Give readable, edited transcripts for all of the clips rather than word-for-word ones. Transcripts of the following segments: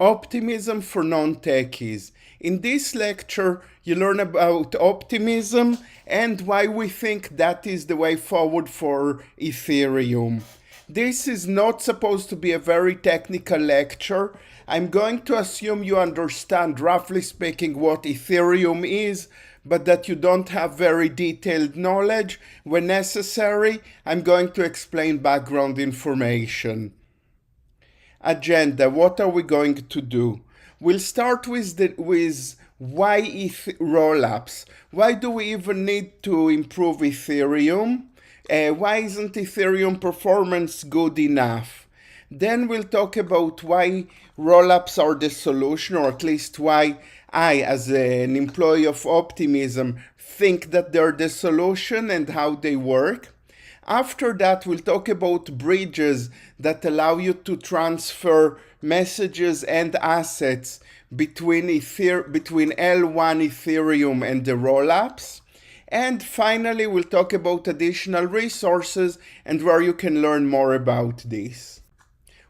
Optimism for non-techies. In this lecture, you learn about optimism and why we think that is the way forward for Ethereum. This is not supposed to be a very technical lecture. I'm going to assume you understand, roughly speaking, what Ethereum is, but that you don't have very detailed knowledge. When necessary, I'm going to explain background information. Agenda. What are we going to do? We'll start with why rollups. Why do we even need to improve Ethereum? Why isn't Ethereum performance good enough? Then we'll talk about why rollups are the solution, or at least why I, as an employee of Optimism, think that they're the solution and how they work. After that, we'll talk about bridges that allow you to transfer messages and assets between L1 Ethereum and the rollups. And finally, we'll talk about additional resources and where you can learn more about this.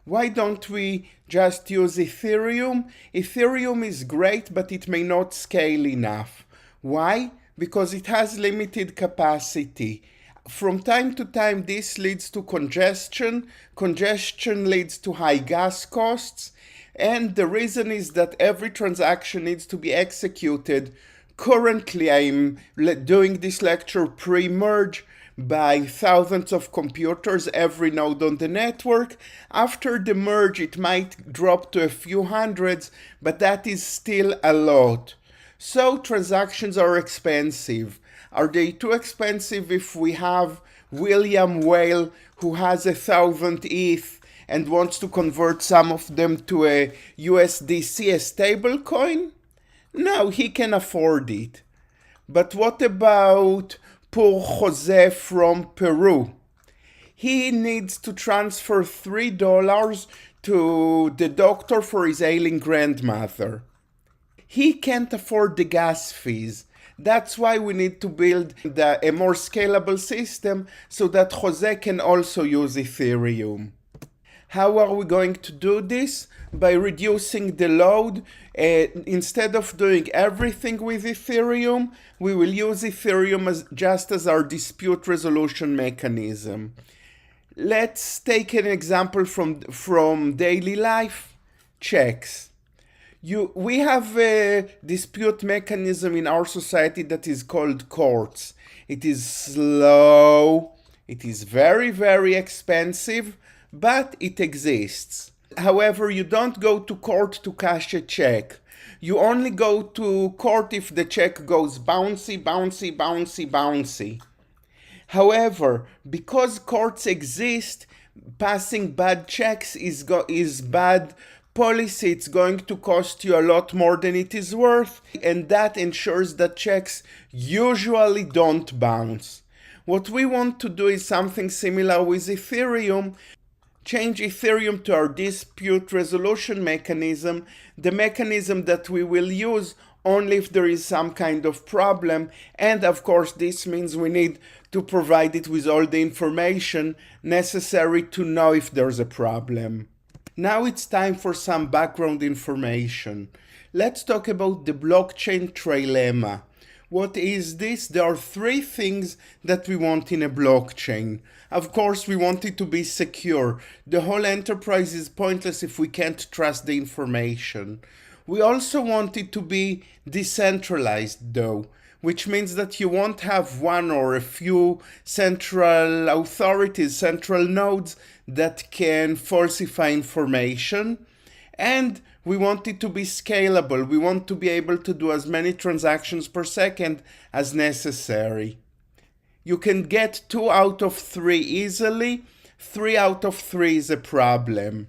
Why don't we just use Ethereum? Ethereum is great, but it may not scale enough. Why? Because it has limited capacity. From time to time, this leads to congestion. Congestion leads to high gas costs. And the reason is that every transaction needs to be executed. Currently, I'm doing this lecture pre-merge by thousands of computers, every node on the network. After the merge, it might drop to a few hundreds, but that is still a lot. So transactions are expensive. Are they too expensive if we have William Whale who has 1,000 ETH and wants to convert some of them to a USDC, a stablecoin? No, he can afford it. But what about poor Jose from Peru? He needs to transfer $3 to the doctor for his ailing grandmother. He can't afford the gas fees. That's why we need to build a more scalable system so that Jose can also use Ethereum. How are we going to do this? By reducing the load. Instead of doing everything with Ethereum, we will use Ethereum just as our dispute resolution mechanism. Let's take an example from daily life. Checks. We have a dispute mechanism in our society that is called courts. It is slow, it is very, very expensive, but it exists. However, you don't go to court to cash a check. You only go to court if the check goes bouncy, bouncy, bouncy, bouncy. However, because courts exist, passing bad checks is bad policy. It's going to cost you a lot more than it is worth, and that ensures that checks usually don't bounce. What we want to do is something similar with Ethereum. Change Ethereum to our dispute resolution mechanism, the mechanism that we will use only if there is some kind of problem, and of course this means we need to provide it with all the information necessary to know if there's a problem. Now it's time for some background information. Let's talk about the blockchain trilemma. What is this? There are three things that we want in a blockchain. Of course, we want it to be secure. The whole enterprise is pointless if we can't trust the information. We also want it to be decentralized, though, which means that you won't have one or a few central authorities, central nodes that can falsify information. And we want it to be scalable. We want to be able to do as many transactions per second as necessary. You can get 2 out of 3 easily. 3 out of 3 is a problem.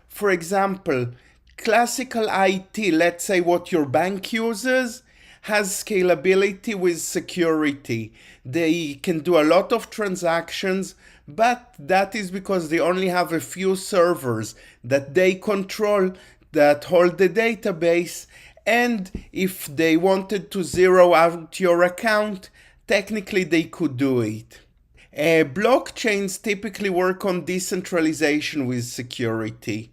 For example, classical IT, let's say what your bank uses, has scalability with security. They can do a lot of transactions, but that is because they only have a few servers that they control that hold the database, and if they wanted to zero out your account, technically they could do it. Blockchains typically work on decentralization with security.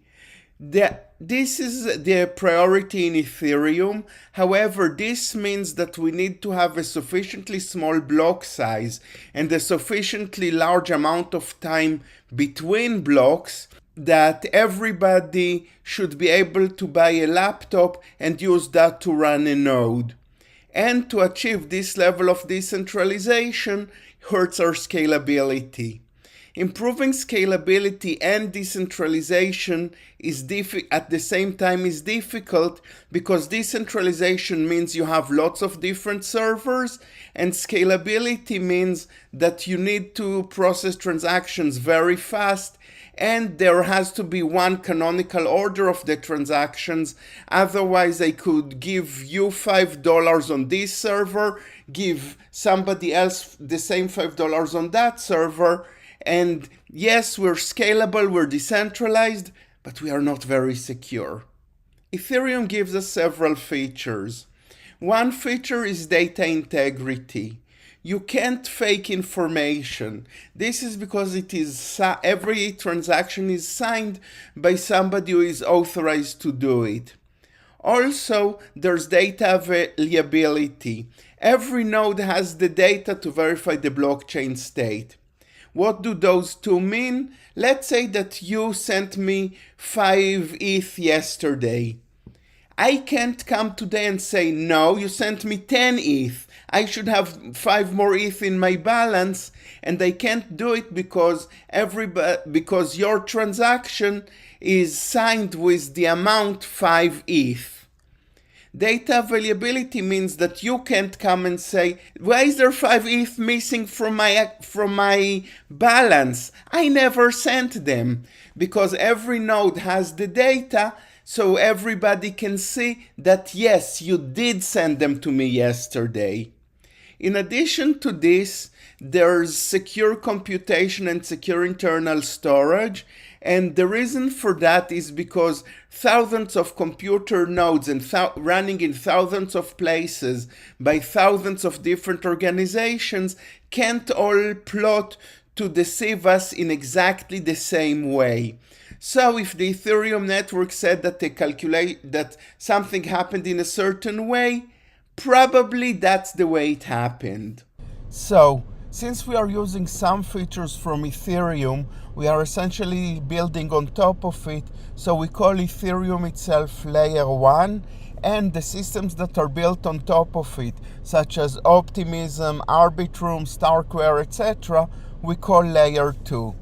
This is the priority in Ethereum. However, this means that we need to have a sufficiently small block size and a sufficiently large amount of time between blocks that everybody should be able to buy a laptop and use that to run a node. And to achieve this level of decentralization hurts our scalability. Improving scalability and decentralization is at the same time is difficult because decentralization means you have lots of different servers, and scalability means that you need to process transactions very fast, and there has to be one canonical order of the transactions. Otherwise, I could give you $5 on this server, give somebody else the same $5 on that server. And yes, we're scalable, we're decentralized, but we are not very secure. Ethereum gives us several features. One feature is data integrity. You can't fake information. This is because every transaction is signed by somebody who is authorized to do it. Also, there's data availability. Every node has the data to verify the blockchain state. What do those two mean? Let's say that you sent me 5 ETH yesterday. I can't come today and say, no, you sent me 10 ETH. I should have 5 more ETH in my balance, and I can't do it because your transaction is signed with the amount 5 ETH. Data availability means that you can't come and say, why is there 5 ETH missing from my balance? I never sent them. Because every node has the data, so everybody can see that yes, you did send them to me yesterday. In addition to this, there's secure computation and secure internal storage. And the reason for that is because thousands of computer nodes and running in thousands of places by thousands of different organizations can't all plot to deceive us in exactly the same way. So if the Ethereum network said that they calculate that something happened in a certain way, probably that's the way it happened. So, since we are using some features from Ethereum, we are essentially building on top of it, so we call Ethereum itself layer 1, and the systems that are built on top of it, such as Optimism, Arbitrum, Starkware, etc., we call layer 2.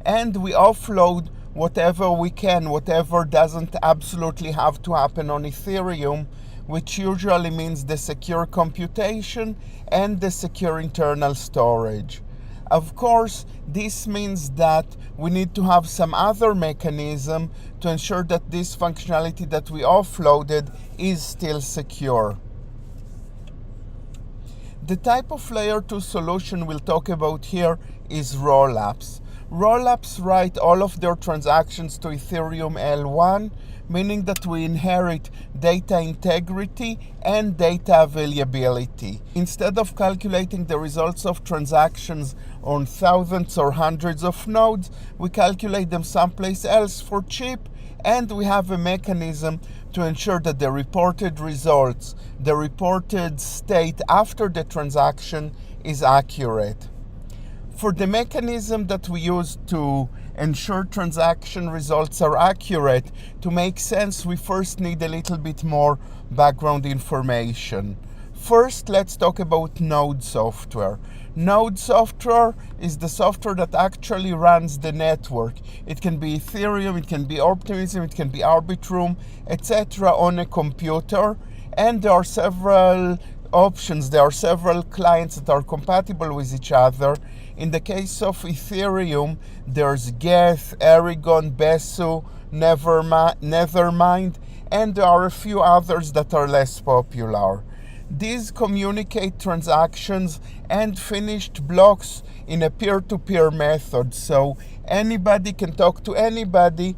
And we offload whatever we can, whatever doesn't absolutely have to happen on Ethereum, which usually means the secure computation and the secure internal storage. Of course, this means that we need to have some other mechanism to ensure that this functionality that we offloaded is still secure. The type of layer 2 solution we'll talk about here is rollups. Rollups write all of their transactions to Ethereum L1, meaning that we inherit data integrity and data availability. Instead of calculating the results of transactions on thousands or hundreds of nodes, we calculate them someplace else for cheap, and we have a mechanism to ensure that the reported results, the reported state after the transaction, is accurate. For the mechanism that we use to ensure transaction results are accurate, to make sense, we first need a little bit more background information. First, let's talk about node software. Node software is the software that actually runs the network. It can be Ethereum, it can be Optimism, it can be Arbitrum, etc. on a computer. And there are several options, there are several clients that are compatible with each other. In the case of Ethereum, there's Geth, Aragon, Besu, Nethermind, and there are a few others that are less popular. These communicate transactions and finished blocks in a peer-to-peer method, so anybody can talk to anybody.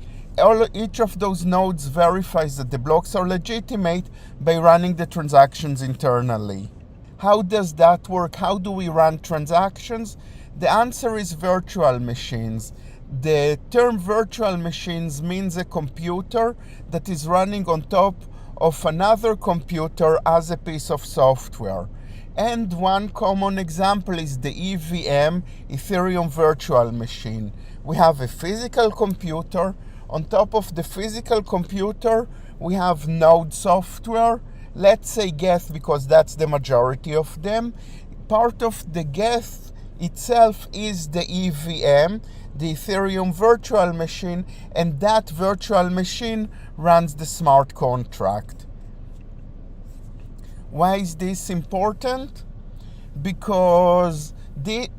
Each of those nodes verifies that the blocks are legitimate by running the transactions internally. How does that work? How do we run transactions? The answer is virtual machines. The term virtual machines means a computer that is running on top of another computer as a piece of software. And one common example is the EVM, Ethereum Virtual Machine. We have a physical computer. On top of the physical computer, we have node software. Let's say Geth because that's the majority of them. Part of the Geth itself is the EVM, the Ethereum Virtual Machine, and that virtual machine runs the smart contract. Why is this important? Because the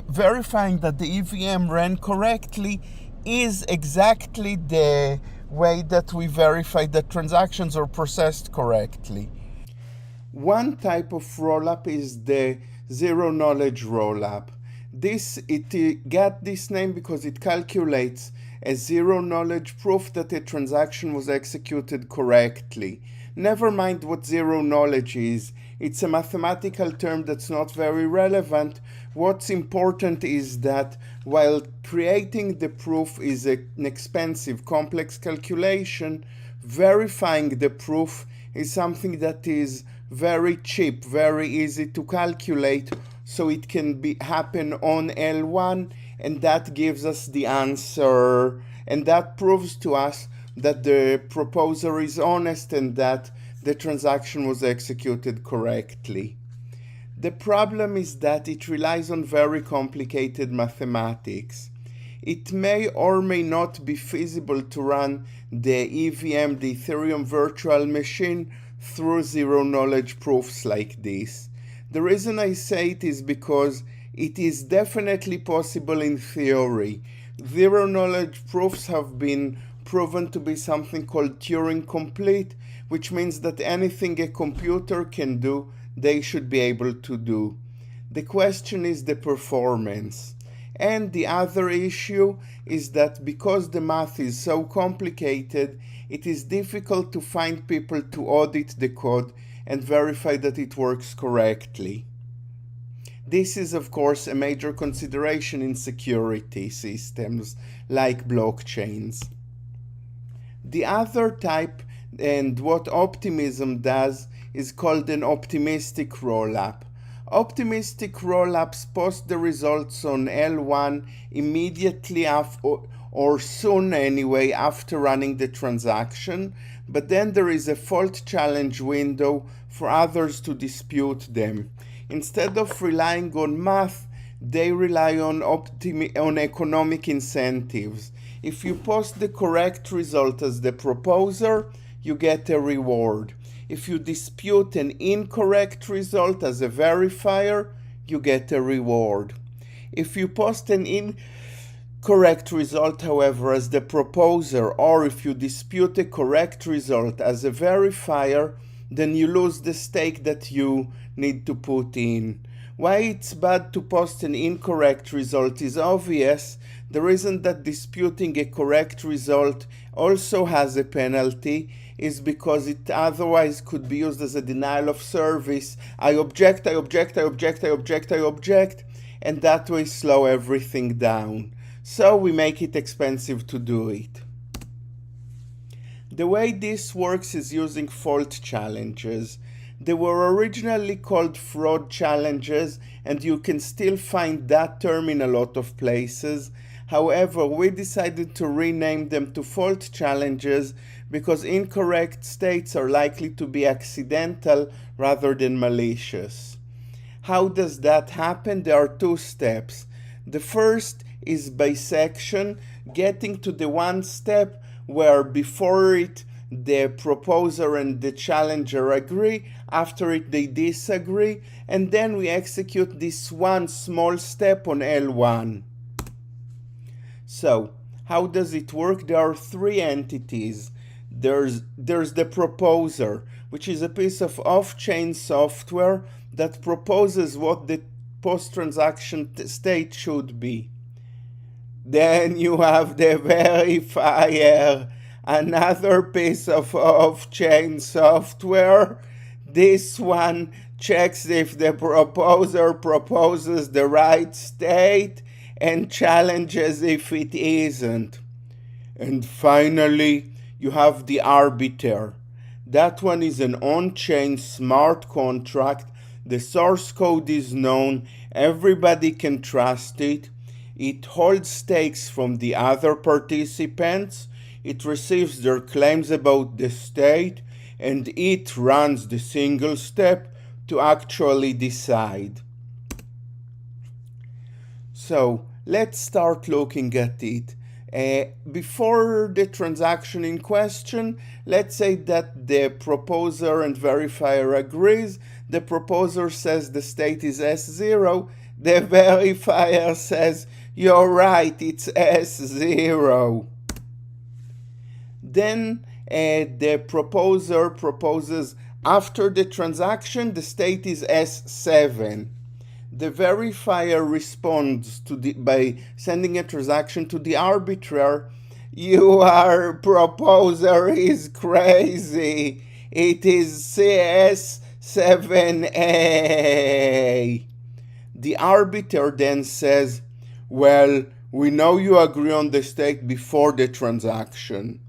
verifying that the EVM ran correctly is exactly the way that we verify that transactions are processed correctly. One type of rollup is the zero knowledge rollup. It got this name because it calculates a zero knowledge proof that a transaction was executed correctly. Never mind what zero knowledge is. It's a mathematical term that's not very relevant. What's important is that while creating the proof is an expensive, complex calculation, verifying the proof is something that is very cheap, very easy to calculate, so it can happen on L1, and that gives us the answer, and that proves to us that the proposer is honest and that the transaction was executed correctly. The problem is that it relies on very complicated mathematics. It may or may not be feasible to run the EVM, the Ethereum Virtual Machine, through zero knowledge proofs like this. The reason I say it is because it is definitely possible in theory. Zero knowledge proofs have been proven to be something called Turing complete, which means that anything a computer can do, they should be able to do. The question is the performance. And the other issue is that because the math is so complicated, it is difficult to find people to audit the code and verify that it works correctly. This is, of course, a major consideration in security systems like blockchains. The other type, and what Optimism does, is called an optimistic rollup. Optimistic rollups post the results on L1 immediately after, or soon anyway, after running the transaction, but then there is a fault challenge window for others to dispute them. Instead of relying on math, they rely on economic incentives. If you post the correct result as the proposer, you get a reward. If you dispute an incorrect result as a verifier, you get a reward. If you post an incorrect result, however, as the proposer, or if you dispute a correct result as a verifier, then you lose the stake that you need to put in. Why it's bad to post an incorrect result is obvious. The reason that disputing a correct result also has a penalty is because it otherwise could be used as a denial of service. I object, and that way slow everything down. So we make it expensive to do it. The way this works is using fault challenges. They were originally called fraud challenges, and you can still find that term in a lot of places. However, we decided to rename them to fault challenges because incorrect states are likely to be accidental rather than malicious. How does that happen? There are two steps. The first is bisection, getting to the one step where before it the proposer and the challenger agree, after it they disagree, and then we execute this one small step on L1. So, how does it work? There are three entities. There's the proposer, which is a piece of off-chain software that proposes what the post-transaction state should be. Then you have the verifier, another piece of off-chain software. This one checks if the proposer proposes the right state, and challenges if it isn't. And finally, you have the arbiter. That one is an on-chain smart contract. The source code is known. Everybody can trust it. It holds stakes from the other participants. It receives their claims about the state, and it runs the single step to actually decide. So let's start looking at it. Before the transaction in question, let's say that the proposer and verifier agrees. The proposer says the state is S0. The verifier says, you're right, it's S0. Then the proposer proposes after the transaction, the state is S7. The verifier responds by sending a transaction to the arbiter. Your proposer is crazy. It is CS7A. The arbiter then says, well, we know you agree on the state before the transaction.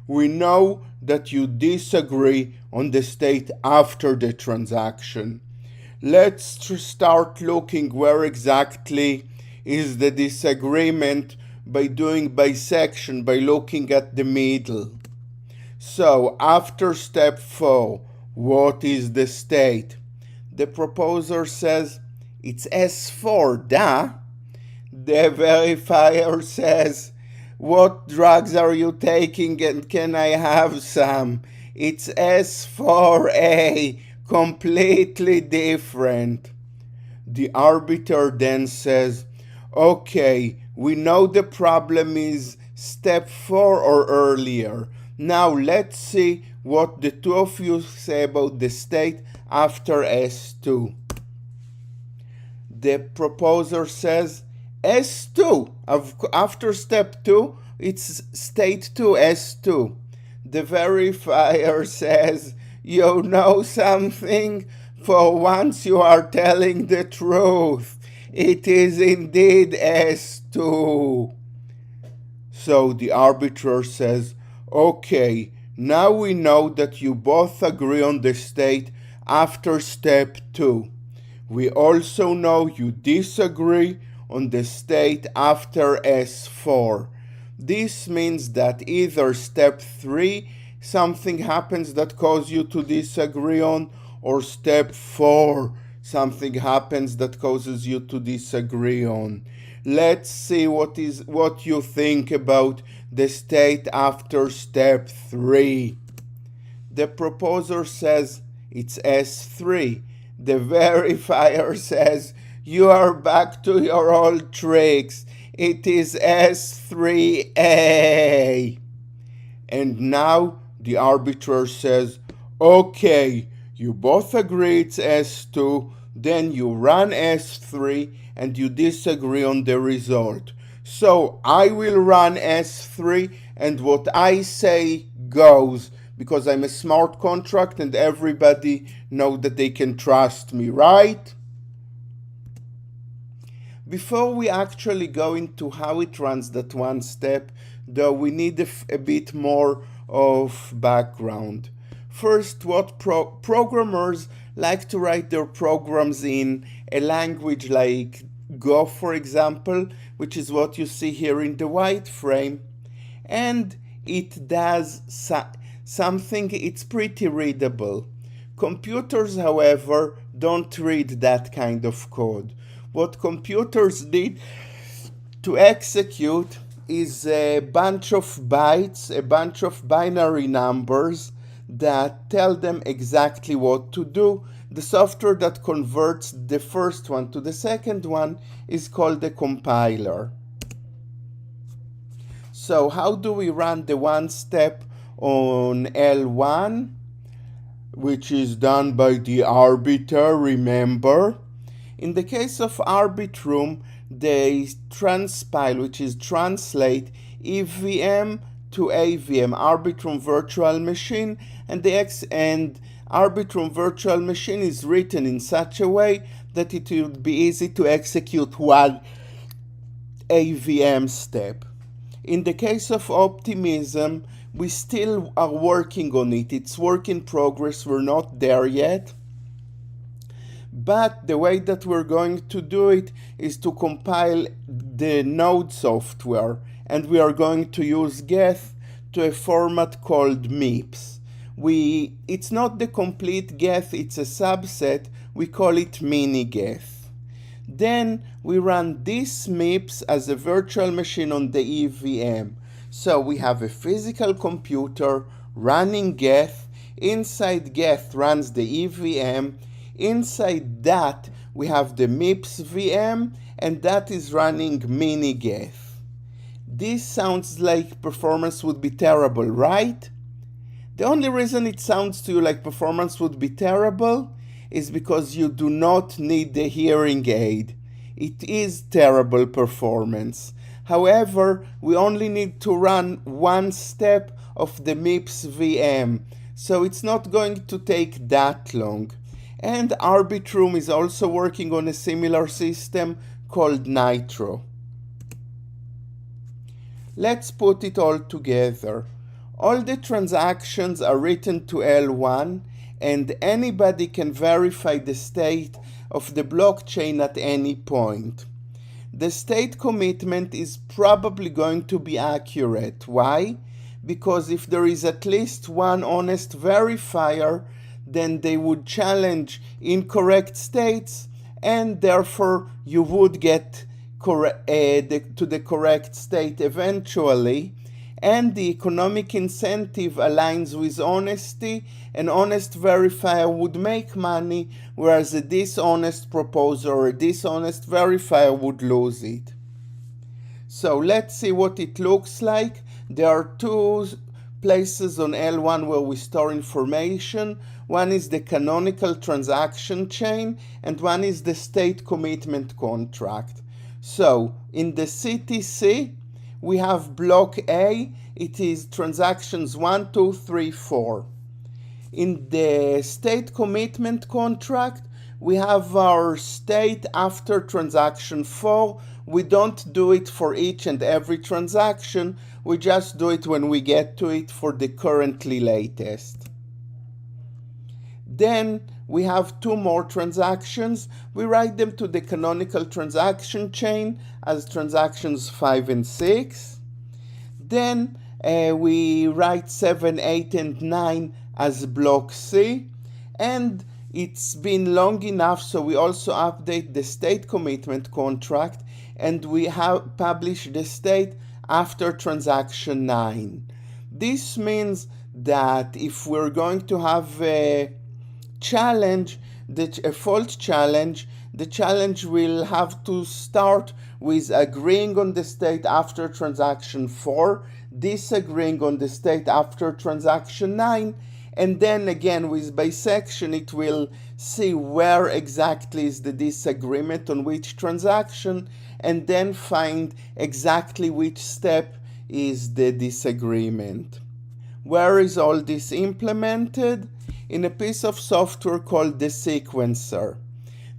We know that you disagree on the state after the transaction. Let's start looking where exactly is the disagreement by doing bisection, by looking at the middle. So after step 4, what is the state? The proposer says it's S4, duh. The verifier says, what drugs are you taking and can I have some? It's S4A, completely different. The arbiter then says, okay, we know the problem is step 4 or earlier. Now let's see what the two of you say about the state after S2. The proposer says, S2, after step 2, it's state 2, S2. The verifier says, you know something? For once you are telling the truth. It is indeed S2. So the arbiter says, okay, now we know that you both agree on the state after step 2. We also know you disagree on the state after S4. This means that either step 3 something happens that causes you to disagree on, or step 4 something happens that causes you to disagree on. Let's see what you think about the state after step 3. The proposer says it's S3. The verifier says, you are back to your old tricks. It is S3A. And now the arbiter says, okay, you both agree it's S2, then you run S3 and you disagree on the result. So I will run S3 and what I say goes, because I'm a smart contract and everybody knows that they can trust me, right? Before we actually go into how it runs that one step, though, we need a bit more of background. First, what programmers like to write their programs in a language like Go, for example, which is what you see here in the white frame, and it does something, it's pretty readable. Computers, however, don't read that kind of code. What computers need to execute is a bunch of bytes, a bunch of binary numbers that tell them exactly what to do. The software that converts the first one to the second one is called the compiler. So how do we run the one step on L1, which is done by the arbiter, remember? In the case of Arbitrum, they transpile, which is translate EVM to AVM, Arbitrum Virtual Machine, and Arbitrum Virtual Machine is written in such a way that it would be easy to execute one AVM step. In the case of Optimism, we still are working on it. It's work in progress. We're not there yet. But the way that we're going to do it is to compile the node software, and we are going to use Geth to a format called MIPS. It's not the complete Geth, it's a subset. We call it mini Geth. Then we run this MIPS as a virtual machine on the EVM. So we have a physical computer running Geth. Inside Geth runs the EVM. Inside that we have the MIPS VM, and that is running mini Geth. This sounds like performance would be terrible, right? The only reason it sounds to you like performance would be terrible is because you do not need the hearing aid. It is terrible performance. However, we only need to run one step of the MIPS VM, so it's not going to take that long. And Arbitrum is also working on a similar system called Nitro. Let's put it all together. All the transactions are written to L1, and anybody can verify the state of the blockchain at any point. The state commitment is probably going to be accurate. Why? Because if there is at least one honest verifier, then they would challenge incorrect states, and therefore you would get to the correct state eventually. And the economic incentive aligns with honesty. An honest verifier would make money, whereas a dishonest proposer or a dishonest verifier would lose it. So let's see what it looks like. There are two places on L1 where we store information. One is the canonical transaction chain, and one is the state commitment contract. So in the CTC, we have block A. It is transactions 1, 2, 3, 4. In the state commitment contract, we have our state after transaction 4. We don't do it for each and every transaction. We just do it when we get to it for the currently latest. Then we have two more transactions. We write them to the canonical transaction chain as transactions 5 and 6. Then we write 7, 8, and 9 as block C. And it's been long enough, so we also update the state commitment contract, and we have published the state after transaction 9. This means that if we're going to have a challenge, a fault challenge, the challenge will have to start with agreeing on the state after transaction 4, disagreeing on the state after transaction 9, and then again with bisection it will see where exactly is the disagreement on which transaction, and then find exactly which step is the disagreement. Where is all this implemented? In a piece of software called the sequencer.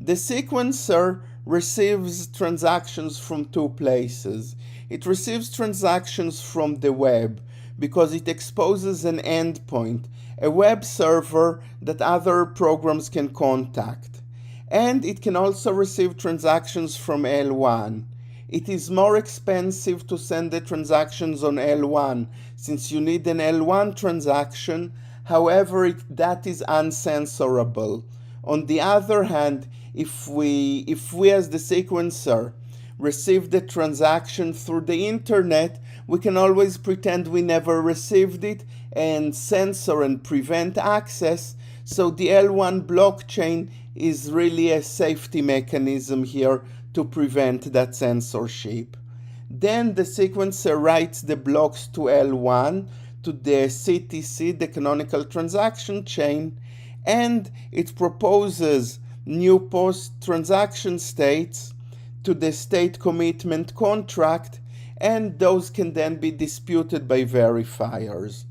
The sequencer receives transactions from two places. It receives transactions from the web because it exposes an endpoint, a web server that other programs can contact. And it can also receive transactions from L1. It is more expensive to send the transactions on L1 since you need an L1 transaction. However, that is uncensorable. On the other hand, if we as the sequencer receive the transaction through the internet, we can always pretend we never received it and censor and prevent access. So the L1 blockchain is really a safety mechanism here to prevent that censorship. Then the sequencer writes the blocks to L1, to the CTC, the canonical transaction chain, and it proposes new post-transaction states to the state commitment contract, and those can then be disputed by verifiers.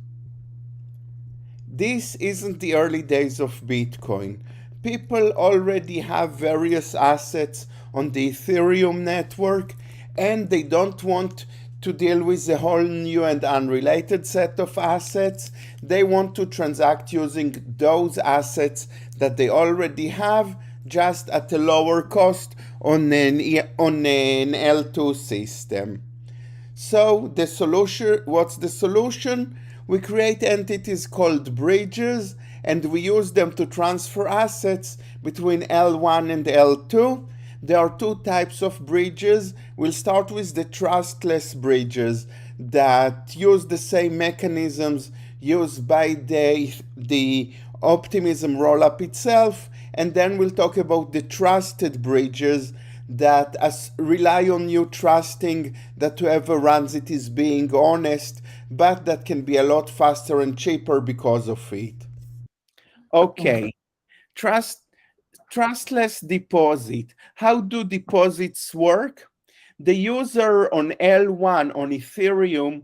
This isn't the early days of Bitcoin. People already have various assets on the Ethereum network, and they don't want to deal with a whole new and unrelated set of assets. They want to transact using those assets that they already have, just at a lower cost on an L2 system. So the solution, what's the solution? We create entities called bridges, and we use them to transfer assets between L1 and L2. There are two types of bridges. We'll start with the trustless bridges that use the same mechanisms used by the Optimism rollup itself, and then we'll talk about the trusted bridges that rely on you trusting that whoever runs it is being honest, but that can be a lot faster and cheaper because of it. Okay, trust trustless deposit. How do deposits work? The user on L1 on Ethereum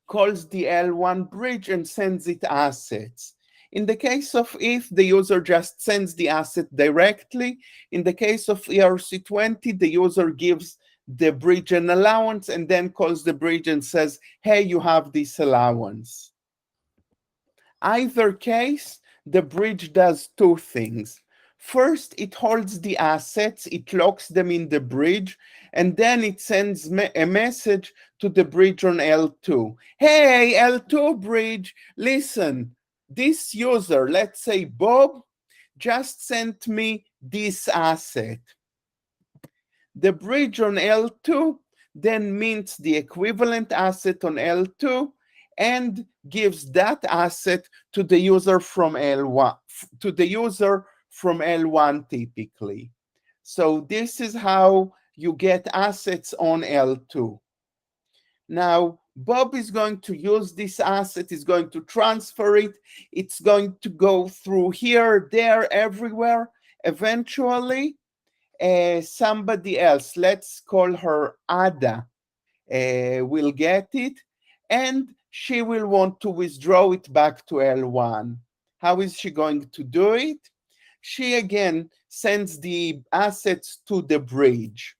calls the L1 bridge and sends it assets. In the case of ETH, the user just sends the asset directly. In the case of ERC20, the user gives the bridge an allowance and then calls the bridge and says, hey, you have this allowance. Either case, the bridge does two things. First, it holds the assets, it locks them in the bridge, and then it sends a message to the bridge on L2. Hey, L2 bridge, listen, this user, let's say Bob, just sent me this asset. The bridge on L2 then mints the equivalent asset on L2 and gives that asset to the user from L1, typically. So this is how you get assets on L2. Now, Bob is going to use this asset, is going to transfer it. It's going to go through here, there, everywhere. Eventually, somebody else, let's call her Ada, will get it, and she will want to withdraw it back to L1. How is she going to do it? She again sends the assets to the bridge.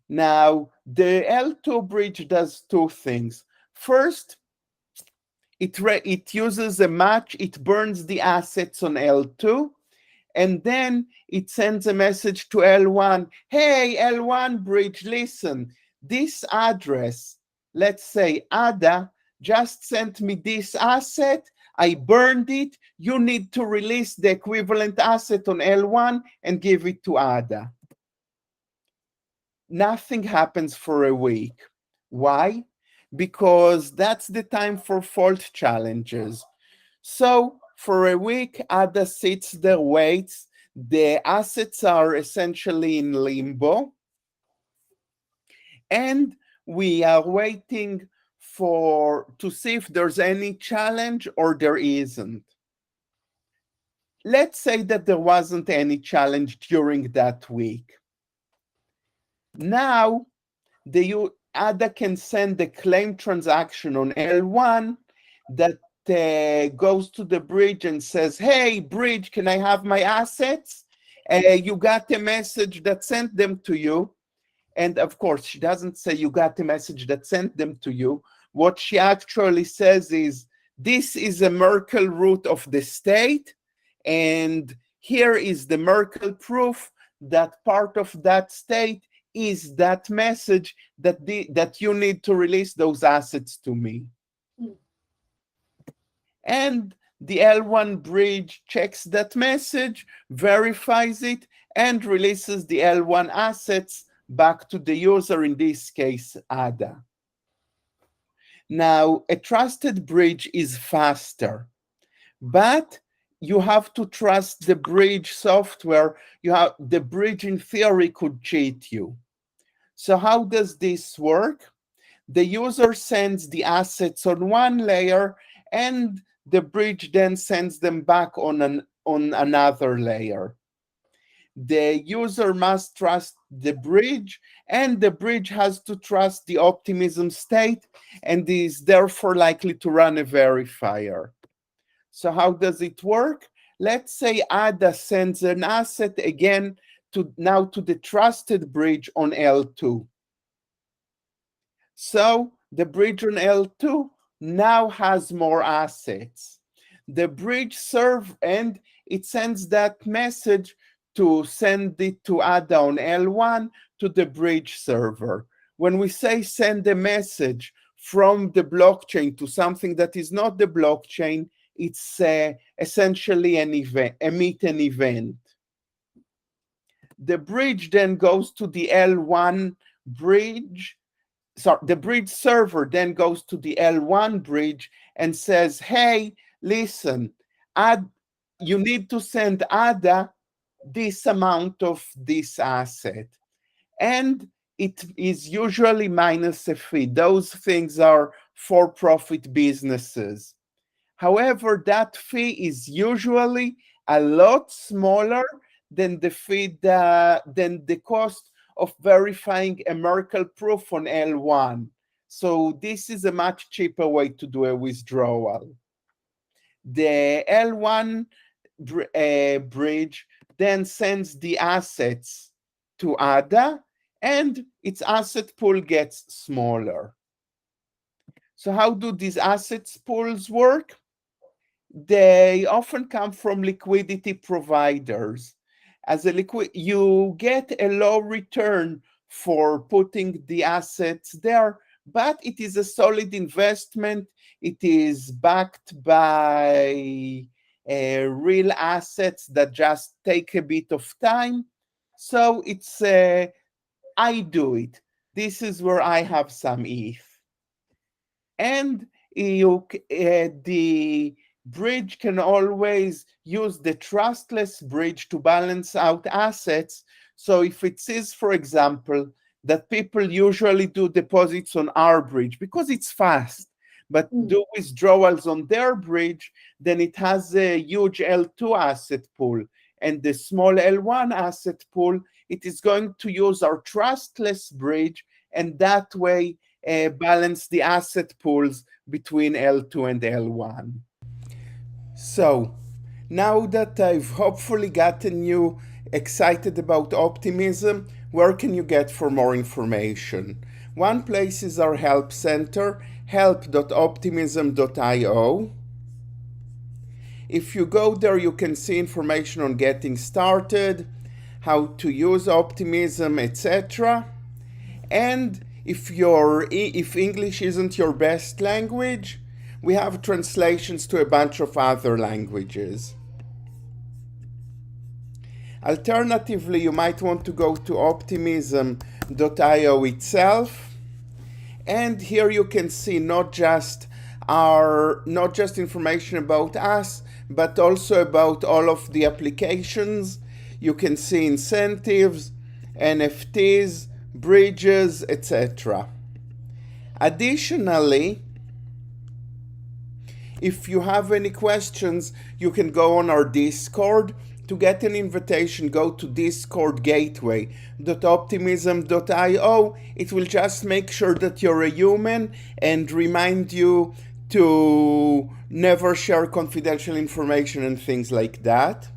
Now, the L2 bridge does two things. First, it uses a match, it burns the assets on L2, and then it sends a message to L1. Hey, L1 bridge, listen, this address, let's say Ada, just sent me this asset. I burned it. You need to release the equivalent asset on L1 and give it to Ada. Nothing happens for a week. Why? Because that's the time for fault challenges. So for a week, Ada sits there, waits. The assets are essentially in limbo. And we are waiting to see if there's any challenge or there isn't. Let's say that there wasn't any challenge during that week. Now, Ada can send a claim transaction on L1 that goes to the bridge and says, hey, bridge, can I have my assets? You got a message that sent them to you. And of course, she doesn't say you got a message that sent them to you. What she actually says is, this is a Merkle root of the state, and here is the Merkle proof that part of that state is that message that you need to release those assets to me. And the L1 bridge checks that message, verifies it, and releases the L1 assets back to the user, in this case, Ada. Now, a trusted bridge is faster, but you have to trust the bridge software. The bridge, in theory, could cheat you. So how does this work? The user sends the assets on one layer, and the bridge then sends them back on another layer. The user must trust the bridge, and the bridge has to trust the optimism state and is therefore likely to run a verifier. So how does it work? Let's say Ada sends an asset again now to the trusted bridge on L2. So the bridge on L2 now has more assets. The bridge serve and it sends that message to send it to Ada on L1 to the bridge server. When we say send a message from the blockchain to something that is not the blockchain, it's essentially an event, emit an event. The bridge then goes to the L1 bridge. So the bridge server then goes to the L1 bridge and says, hey, listen, you need to send Ada this amount of this asset. And it is usually minus a fee. Those things are for-profit businesses. However, that fee is usually a lot smaller than the fee than the cost of verifying a Merkle proof on L1. So this is a much cheaper way to do a withdrawal. The L1 bridge then sends the assets to Ada, and its asset pool gets smaller. So how do these assets pools work? They often come from liquidity providers. As you get a low return for putting the assets there, but it is a solid investment. It is backed by real assets that just take a bit of time. So it's I do it. This is where I have some ETH. And the bridge can always use the trustless bridge to balance out assets. So if it says, for example, that people usually do deposits on our bridge because it's fast, but do withdrawals on their bridge, then it has a huge L2 asset pool. And the small L1 asset pool, it is going to use our trustless bridge, and that way balance the asset pools between L2 and L1. So now that I've hopefully gotten you excited about Optimism, where can you get for more information? One place is our help center, help.optimism.io. If you go there, you can see information on getting started, how to use Optimism, etc. And if English isn't your best language, we have translations to a bunch of other languages. Alternatively, you might want to go to optimism.io itself, and here you can see not just information about us, but also about all of the applications. You can see incentives, NFTs, bridges, etc. Additionally, if you have any questions, you can go on our Discord. To get an invitation, go to discord.gateway.optimism.io. It will just make sure that you're a human and remind you to never share confidential information and things like that.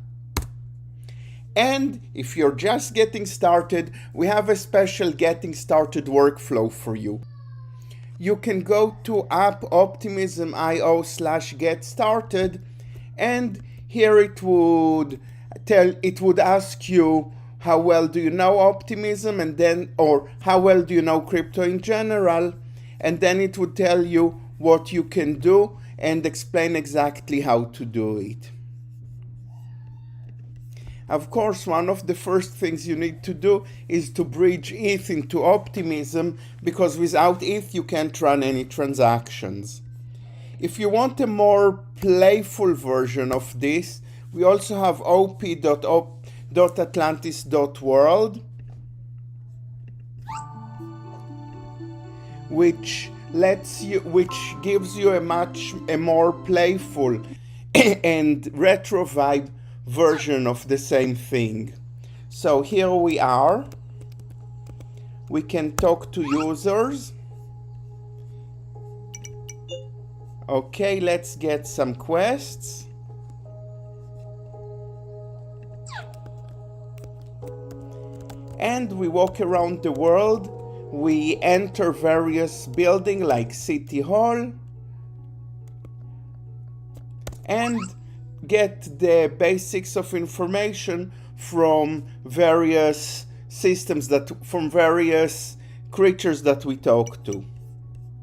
And if you're just getting started, we have a special getting started workflow for you. You can go to appoptimism.io/get started, and here it would ask you how well do you know Optimism, and then, or how well do you know crypto in general, and then it would tell you what you can do and explain exactly how to do it. Of course, one of the first things you need to do is to bridge ETH into Optimism, because without ETH you can't run any transactions. If you want a more playful version of this, we also have op.atlantis.world, which gives you a more playful and retro vibe version of the same thing. So here we are. We can talk to users. Okay, let's get some quests. and we walk around the world. We enter various buildings like City Hall and get the basics of information from various systems, from various creatures that we talk to.